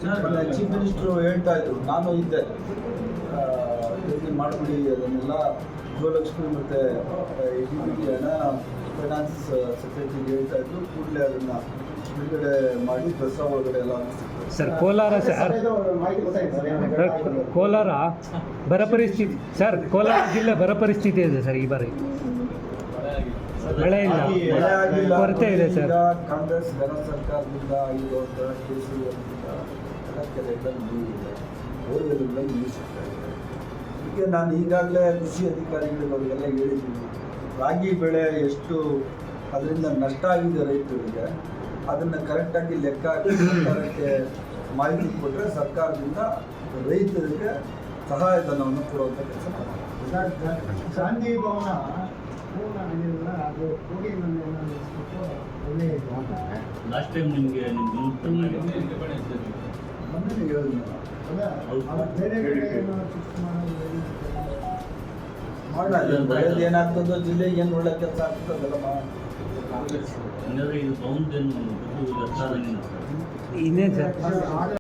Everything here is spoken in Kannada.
ಚೀಫ್ ಮಿನಿಸ್ಟ್ರು ಹೇಳ್ತಾ ಇದ್ರು, ನಾನು ಇದ್ದೆ, ಯೋಜನೆ ಮಾಡಿಬಿಡಿ ಅದನ್ನೆಲ್ಲ ಗೃಹಲಕ್ಷ್ಮಿ ಮತ್ತು ಡಿ ಹಣ ಫೈನಾನ್ಸ್ ಸೊಸೈಟಿಗೆ ಹೇಳ್ತಾ ಇದ್ರು, ಕೂಡಲೇ ಅದನ್ನು ಬಿಡುಗಡೆ ಮಾಡಿ ದಸರಾ ಒಳಗಡೆ ಎಲ್ಲ ಸರ್. ಕೋಲಾರ ಸರ್, ಕೋಲಾರ ಬರ ಪರಿಸ್ಥಿತಿ ಸರ್, ಕೋಲಾರ ಜಿಲ್ಲೆ ಬರ ಪರಿಸ್ಥಿತಿ ಇದೆ ಸರ್. ಈ ಬಾರಿ ಮಳೆ ಇಲ್ಲ, ಕೊರತೆ ಇದೆ ಸರ್. ಕಾಂಗ್ರೆಸ್ ಘನ ಸರ್ಕಾರದಿಂದ ಆಗಿರುವಂಥ ಕೇಸರಿಗಳಿಂದ ಕೆರೆಗಳಲ್ಲಿ ನೀರಿದೆ, ಬೋರ್ವೆಲ್ಗಳಲ್ಲಿ ನೀರು ಸಿಗ್ತಾ ಇದೆ. ಈಗ ನಾನು ಈಗಾಗಲೇ ಕೃಷಿ ಅಧಿಕಾರಿಗಳಿಗೆ ಅವರಿಗೆಲ್ಲ ಹೇಳಿದ್ದೀನಿ, ರಾಗಿ ಬೆಳೆ ಎಷ್ಟು ಅದರಿಂದ ನಷ್ಟ ಆಗಿದೆ ರೈತರಿಗೆ, ಅದನ್ನು ಕರೆಕ್ಟಾಗಿ ಲೆಕ್ಕ ಹಾಕಿ ಸರ್ಕಾರಕ್ಕೆ ಮಾಹಿತಿ ಕೊಟ್ಟರೆ ಸರ್ಕಾರದಿಂದ ರೈತರಿಗೆ ಸಹಾಯಧನವನ್ನು ಕೊಡುವಂಥ ಕೆಲಸ ಮಾಡ್ತಾರೆ. ಗಾಂಧಿ ಭವನ ಅದು ಹೋಗಿ ಲಾಸ್ಟ್ ಟೈಮ್ ನಿಮಗೆ ಮೊನ್ನೆ ಹೇಳಿದ್ನಲ್ಲ, ಮಾಡೋಣ ಏನಾಗ್ತದೋ, ಜಿಲ್ಲೆಗೆ ಏನು ಒಳ್ಳೆ ಕೆಲಸ ಆಗ್ತದೋ ಅದೆಲ್ಲ ಮಾಡೋಣ. ಇದು ಬೌಂಡ್ ಇನ್ನೇನು ಸರ್.